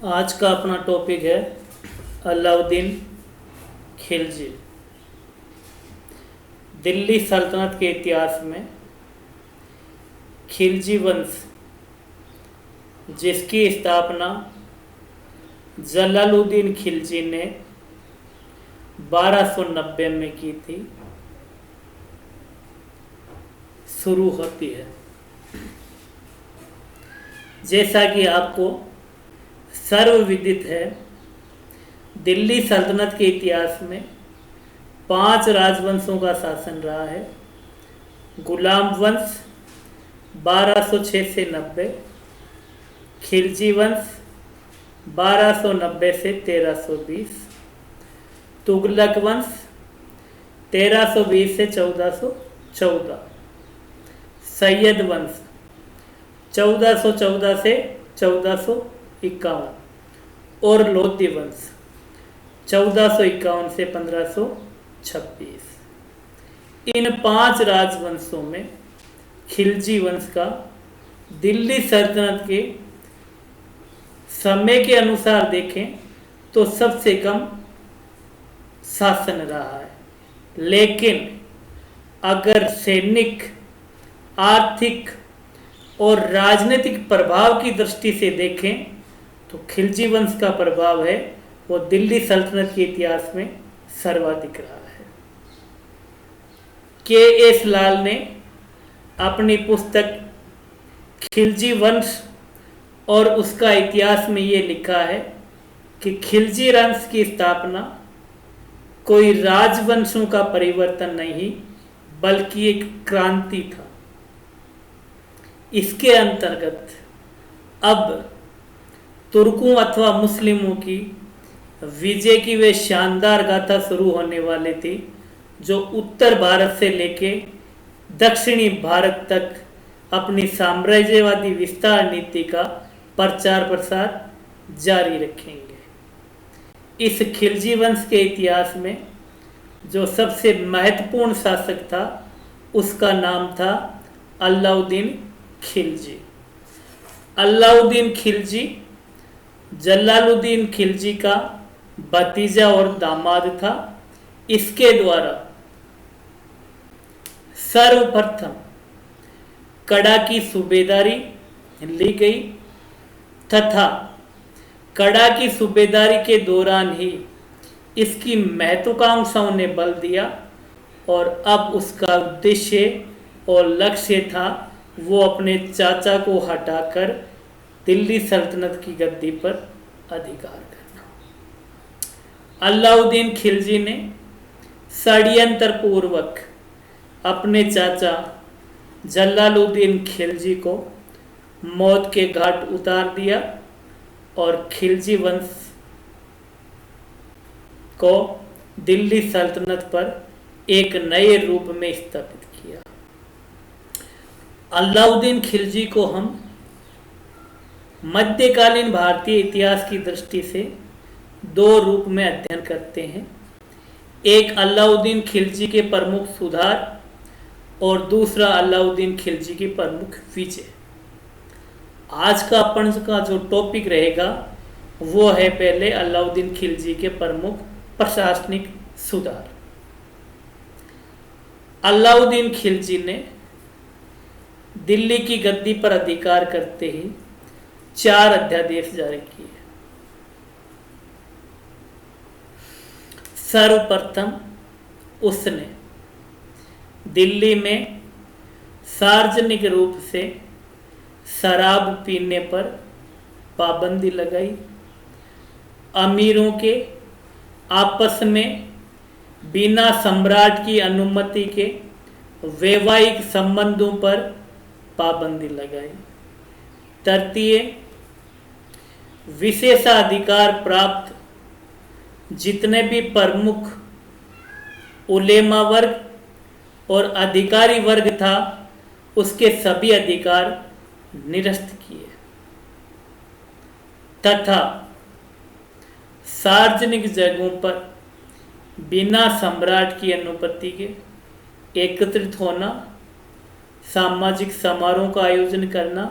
आज का अपना टॉपिक है अलाउद्दीन खिलजी। दिल्ली सल्तनत के इतिहास में खिलजी वंश, जिसकी स्थापना जलालुद्दीन खिलजी ने 1290 में की थी, शुरू होती है। जैसा कि आपको सर्वविदित है, दिल्ली सल्तनत के इतिहास में 5 राजवंशों का शासन रहा है। गुलाम वंश 1206 से 90, खिलजी वंश 1290 से 1320, तुगलक वंश 1320 से 1414, सैयद वंश 1414 से 1451 और लोधी वंश 1451 से 1526। इन 5 राजवंशों में खिलजी वंश का दिल्ली सल्तनत के समय के अनुसार देखें तो सबसे कम शासन रहा है, लेकिन अगर सैनिक, आर्थिक और राजनीतिक प्रभाव की दृष्टि से देखें तो खिलजी वंश का प्रभाव है वो दिल्ली सल्तनत के इतिहास में सर्वाधिक रहा है। के.एस. लाल ने अपनी पुस्तक खिलजी वंश और उसका इतिहास में ये लिखा है कि खिलजी वंश की स्थापना कोई राजवंशों का परिवर्तन नहीं बल्कि एक क्रांति था। इसके अंतर्गत अब तुर्कों अथवा मुस्लिमों की विजय की वे शानदार गाथा शुरू होने वाली थी, जो उत्तर भारत से लेके दक्षिणी भारत तक अपनी साम्राज्यवादी विस्तार नीति का प्रचार प्रसार जारी रखेंगे। इस खिलजी वंश के इतिहास में जो सबसे महत्वपूर्ण शासक था उसका नाम था अलाउद्दीन खिलजी। अलाउद्दीन खिलजी जलालुद्दीन खिलजी का भतीजा और दामाद था। इसके द्वारा सर्वप्रथम कड़ा की सूबेदारी ली गई तथा कड़ा की सूबेदारी के दौरान ही इसकी महत्वाकांक्षाओं ने बल दिया और अब उसका उद्देश्य और लक्ष्य था वो अपने चाचा को हटाकर दिल्ली सल्तनत की गद्दी पर अधिकार करना। अलाउद्दीन खिलजी ने षड्यंत्र पूर्वक अपने चाचा जलालुद्दीन खिलजी को मौत के घाट उतार दिया और खिलजी वंश को दिल्ली सल्तनत पर एक नए रूप में स्थापित किया। अलाउद्दीन खिलजी को हम मध्यकालीन भारतीय इतिहास की दृष्टि से 2 रूप में अध्ययन करते हैं। एक अलाउद्दीन खिलजी के प्रमुख सुधार और दूसरा अलाउद्दीन खिलजी की प्रमुख विजय। आज का अपन का जो टॉपिक रहेगा वो है पहले अलाउद्दीन खिलजी के प्रमुख प्रशासनिक सुधार। अलाउद्दीन खिलजी ने दिल्ली की गद्दी पर अधिकार करते ही 4 अध्यादेश जारी किए। सर्वप्रथम उसने दिल्ली में सार्वजनिक रूप से शराब पीने पर पाबंदी लगाई। अमीरों के आपस में बिना सम्राट की अनुमति के वैवाहिक संबंधों पर पाबंदी लगाई। तृतीय, विशेषाधिकार प्राप्त जितने भी प्रमुख उलेमा वर्ग और अधिकारी वर्ग था उसके सभी अधिकार निरस्त किए तथा सार्वजनिक जगहों पर बिना सम्राट की अनुमति के एकत्रित होना, सामाजिक समारोह का आयोजन करना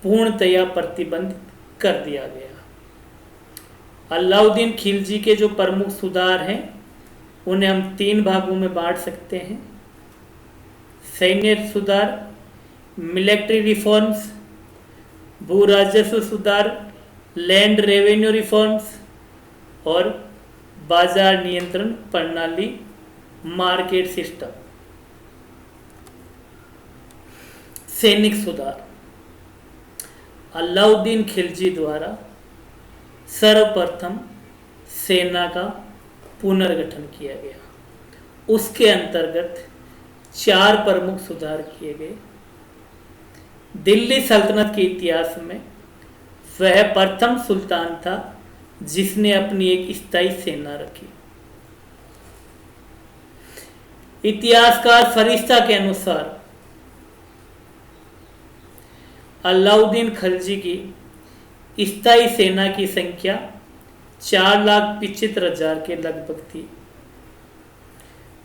पूर्णतया प्रतिबंधित कर दिया गया। अलाउद्दीन खिलजी के जो प्रमुख सुधार हैं उन्हें हम 3 भागों में बांट सकते हैं। सैन्य सुधार, मिलिट्री रिफॉर्म्स, भू राजस्व सुधार, लैंड रेवेन्यू रिफॉर्म्स, और बाजार नियंत्रण प्रणाली, मार्केट सिस्टम। सैनिक सुधार, अलाउद्दीन खिलजी द्वारा सर्वप्रथम सेना का पुनर्गठन किया गया। उसके अंतर्गत 4 प्रमुख सुधार किए गए। दिल्ली सल्तनत के इतिहास में वह प्रथम सुल्तान था जिसने अपनी एक स्थायी सेना रखी। इतिहासकार फरिश्ता के अनुसार अलाउद्दीन खिलजी की स्थायी सेना की संख्या 4,75,000 के लगभग थी।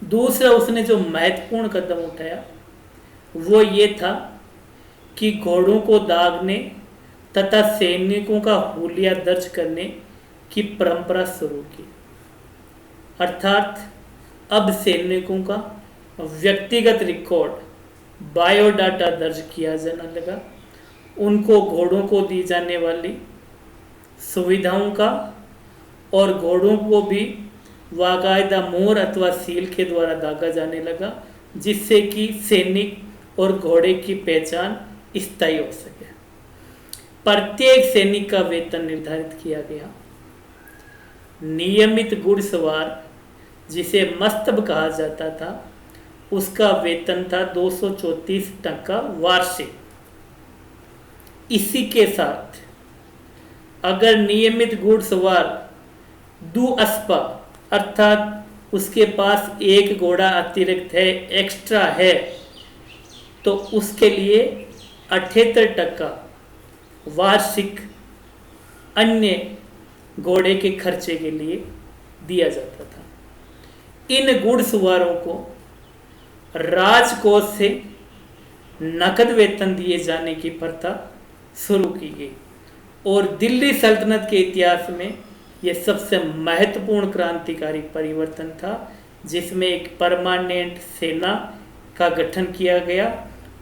दूसरा उसने जो महत्वपूर्ण कदम उठाया वो ये था कि घोड़ों को दागने तथा सैनिकों का हुलिया दर्ज करने की परंपरा शुरू की। अर्थात अब सैनिकों का व्यक्तिगत रिकॉर्ड, बायोडाटा दर्ज किया जाने लगा। उनको घोड़ों को दी जाने वाली सुविधाओं का और घोड़ों को भी बाकायदा मोहर अथवा सील के द्वारा दागा जाने लगा, जिससे कि सैनिक और घोड़े की पहचान स्थायी हो सके। प्रत्येक सैनिक का वेतन निर्धारित किया गया। नियमित घुड़सवार जिसे मस्तब कहा जाता था, उसका वेतन था 234 टका वार्षिक। इसी के साथ अगर नियमित घुड़सवार दुअस्पा अर्थात उसके पास एक घोड़ा अतिरिक्त है, एक्स्ट्रा है, तो उसके लिए 78 टका वार्षिक अन्य घोड़े के खर्चे के लिए दिया जाता था। इन घुड़सवारों को राजकोष से नकद वेतन दिए जाने की प्रथा शुरू की गई और दिल्ली सल्तनत के इतिहास में यह सबसे महत्वपूर्ण क्रांतिकारी परिवर्तन था, जिसमें एक परमानेंट सेना का गठन किया गया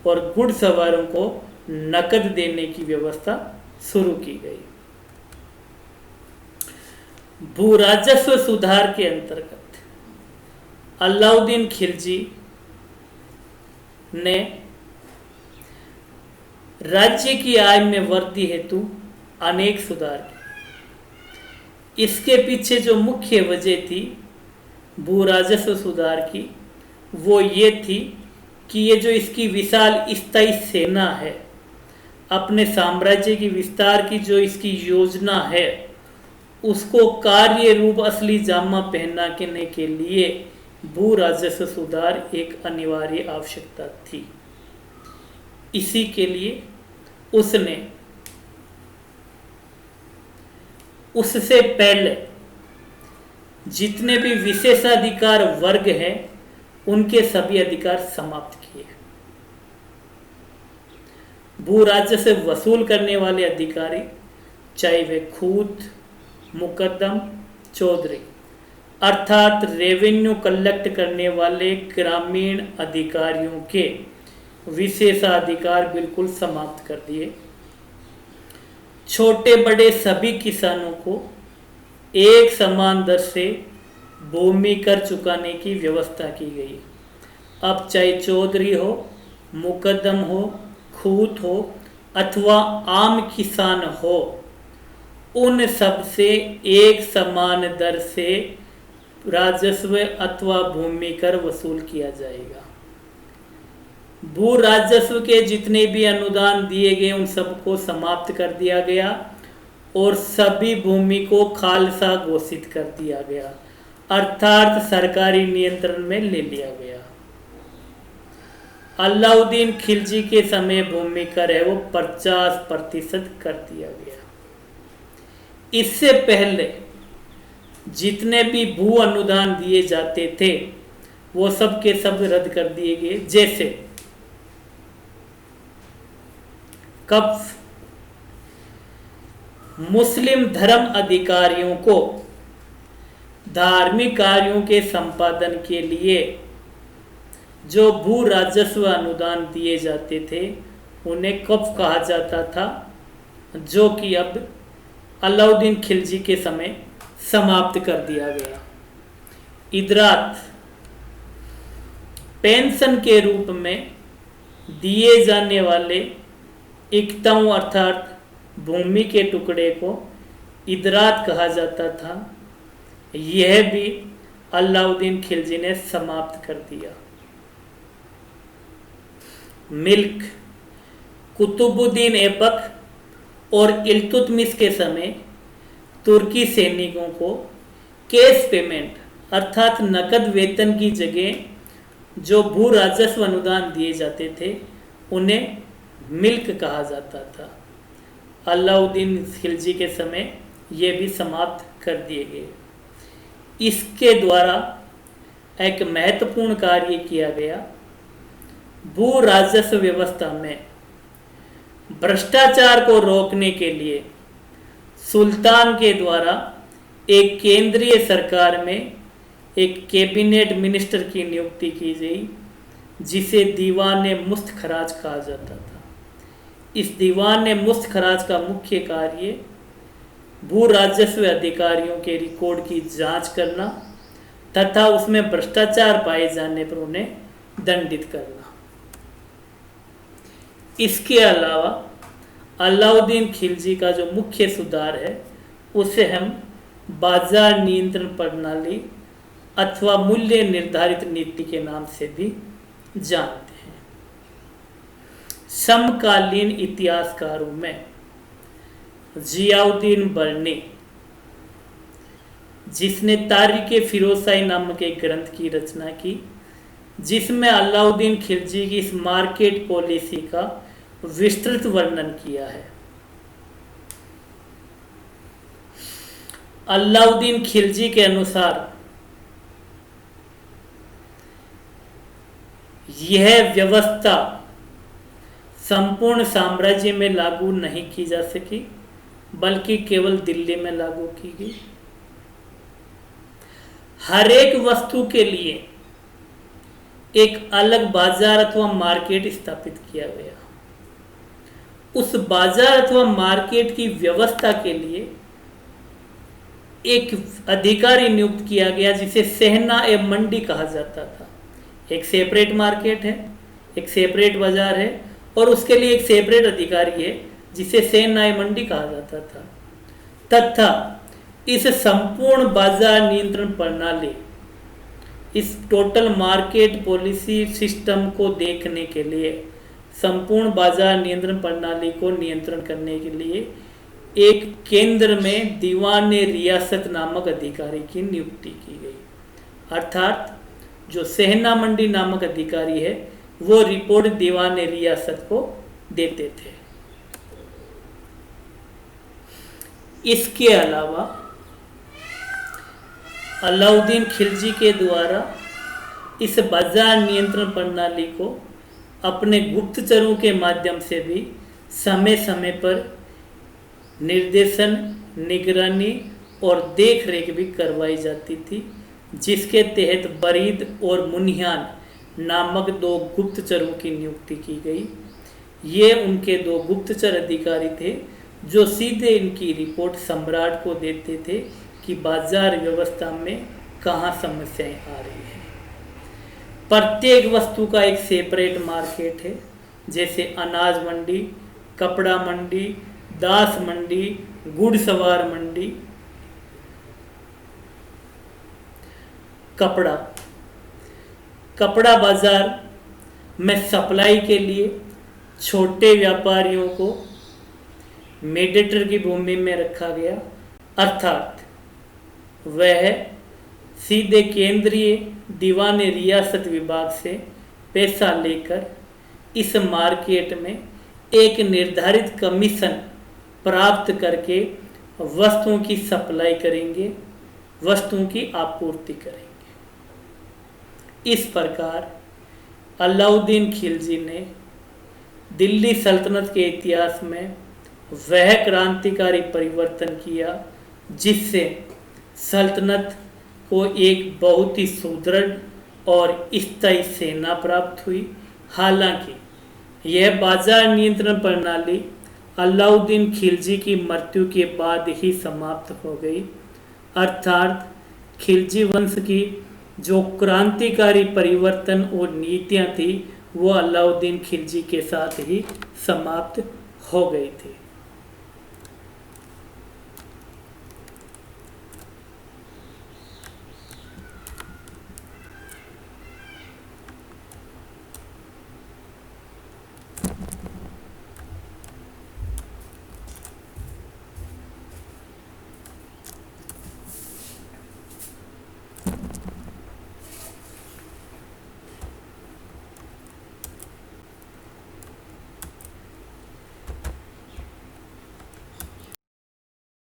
और घुड़सवारों को नकद देने की व्यवस्था शुरू की गई। भू राजस्व सुधार के अंतर्गत अलाउद्दीन खिलजी ने राज्य की आय में वृद्धि हेतु अनेक सुधार किए। इसके पीछे जो मुख्य वजह थी भू राजस्व सुधार की, वो ये थी कि ये जो इसकी विशाल स्थायी सेना है, अपने साम्राज्य की विस्तार की जो इसकी योजना है, उसको कार्य रूप असली जामा पहनाने के लिए भू राजस्व सुधार एक अनिवार्य आवश्यकता थी। इसी के लिए उसने उससे पहले जितने भी विशेषाधिकार वर्ग हैं उनके सभी अधिकार समाप्त किए। भू राजस्व वसूल करने वाले अधिकारी, चाहे वे खूत, मुकद्दम, चौधरी अर्थात रेवेन्यू कलेक्ट करने वाले ग्रामीण अधिकारियों के विशेषाधिकार बिल्कुल समाप्त कर दिए। छोटे बड़े सभी किसानों को एक समान दर से भूमि कर चुकाने की व्यवस्था की गई। अब चाहे चौधरी हो, मुकद्दम हो, खूत हो अथवा आम किसान हो, उन सब से एक समान दर से राजस्व अथवा भूमि कर वसूल किया जाएगा। भू राजस्व के जितने भी अनुदान दिए गए उन सबको समाप्त कर दिया गया और सभी भूमि को खालसा घोषित कर दिया गया, अर्थात सरकारी नियंत्रण में ले लिया गया। अलाउद्दीन खिलजी के समय भूमि कर है वो 50% कर दिया गया। इससे पहले जितने भी भू अनुदान दिए जाते थे वो सब के सब रद्द कर दिए गए, जैसे कब्ज, मुस्लिम धर्म अधिकारियों को धार्मिक कार्यों के संपादन के लिए जो भू राजस्व अनुदान दिए जाते थे उन्हें वक्फ कहा जाता था, जो कि अब अलाउद्दीन खिलजी के समय समाप्त कर दिया गया। इदरात पेंशन के रूप में दिए जाने वाले इक्ताओं अर्थात भूमि के टुकड़े को इदरात कहा जाता था। यह भी अलाउद्दीन खिलजी ने समाप्त कर दिया। मिल्क कुतुबुद्दीन ऐबक और इल्तुतमिश के समय तुर्की सैनिकों को कैश पेमेंट अर्थात नकद वेतन की जगह जो भू राजस्व अनुदान दिए जाते थे उन्हें मिल्क कहा जाता था। अलाउद्दीन खिलजी के समय ये भी समाप्त कर दिए गए। इसके द्वारा एक महत्वपूर्ण कार्य किया गया। भू राजस्व व्यवस्था में भ्रष्टाचार को रोकने के लिए सुल्तान के द्वारा एक केंद्रीय सरकार में एक कैबिनेट मिनिस्टर की नियुक्ति की गई, जिसे दीवान मुफ्त खराज कहा जाता था। इस दीवान मुफ्त खराज का मुख्य कार्य भू राजस्व अधिकारियों के रिकॉर्ड की जांच करना तथा उसमें भ्रष्टाचार पाए जाने पर उन्हें दंडित करना। इसके अलावा अलाउद्दीन खिलजी का जो मुख्य सुधार है उसे हम बाजार नियंत्रण प्रणाली अथवा मूल्य निर्धारित नीति के नाम से भी जानते हैं। समकालीन इतिहासकारों में जियाउद्दीन बर्नी, जिसने तारीख फिरोजशाही नामक एक ग्रंथ की रचना की, जिसमें अलाउद्दीन खिलजी की इस मार्केट पॉलिसी का विस्तृत वर्णन किया है। अलाउद्दीन खिलजी के अनुसार यह व्यवस्था संपूर्ण साम्राज्य में लागू नहीं की जा सकी, बल्कि केवल दिल्ली में लागू की गई। हर एक वस्तु के लिए एक अलग बाजार अथवा मार्केट स्थापित किया गया। उस बाजार अथवा मार्केट की व्यवस्था के लिए एक अधिकारी नियुक्त किया गया, जिसे सहना ए मंडी कहा जाता था। एक सेपरेट मार्केट है, एक सेपरेट बाजार है और उसके लिए एक सेपरेट अधिकारी है जिसे सेना ए मंडी कहा जाता था। तथा इस संपूर्ण बाजार नियंत्रण प्रणाली, इस टोटल मार्केट पॉलिसी सिस्टम को देखने के लिए, संपूर्ण बाजार नियंत्रण प्रणाली को नियंत्रण करने के लिए एक केंद्र में दीवान रियासत नामक अधिकारी की नियुक्ति की गई। अर्थात जो सहना मंडी नामक अधिकारी है वो रिपोर्ट दीवान रियासत को देते थे। इसके अलावा अलाउद्दीन खिलजी के द्वारा इस बाजार नियंत्रण प्रणाली को अपने गुप्तचरों के माध्यम से भी समय समय पर निर्देशन, निगरानी और देखरेख भी करवाई जाती थी, जिसके तहत बरीद और मुनियान नामक दो गुप्तचरों की नियुक्ति की गई। ये उनके दो गुप्तचर अधिकारी थे जो सीधे इनकी रिपोर्ट सम्राट को देते थे कि बाजार व्यवस्था में कहाँ समस्याएं आ रही हैं। प्रत्येक वस्तु का एक सेपरेट मार्केट है, जैसे अनाज मंडी, कपड़ा मंडी, दास मंडी, घुड़सवार मंडी। कपड़ा बाजार में सप्लाई के लिए छोटे व्यापारियों को मेडिएटर की भूमि में रखा गया, अर्थात वह सीधे केंद्रीय दीवान रियासत विभाग से पैसा लेकर इस मार्केट में एक निर्धारित कमीशन प्राप्त करके वस्तुओं की सप्लाई करेंगे, वस्तुओं की आपूर्ति करेंगे। इस प्रकार अलाउद्दीन खिलजी ने दिल्ली सल्तनत के इतिहास में वह क्रांतिकारी परिवर्तन किया जिससे सल्तनत को एक बहुत ही सुदृढ़ और स्थायी सेना प्राप्त हुई। हालांकि यह बाजार नियंत्रण प्रणाली अलाउद्दीन खिलजी की मृत्यु के बाद ही समाप्त हो गई, अर्थात खिलजी वंश की जो क्रांतिकारी परिवर्तन और नीतियां थी वो अलाउद्दीन खिलजी के साथ ही समाप्त हो गई थी।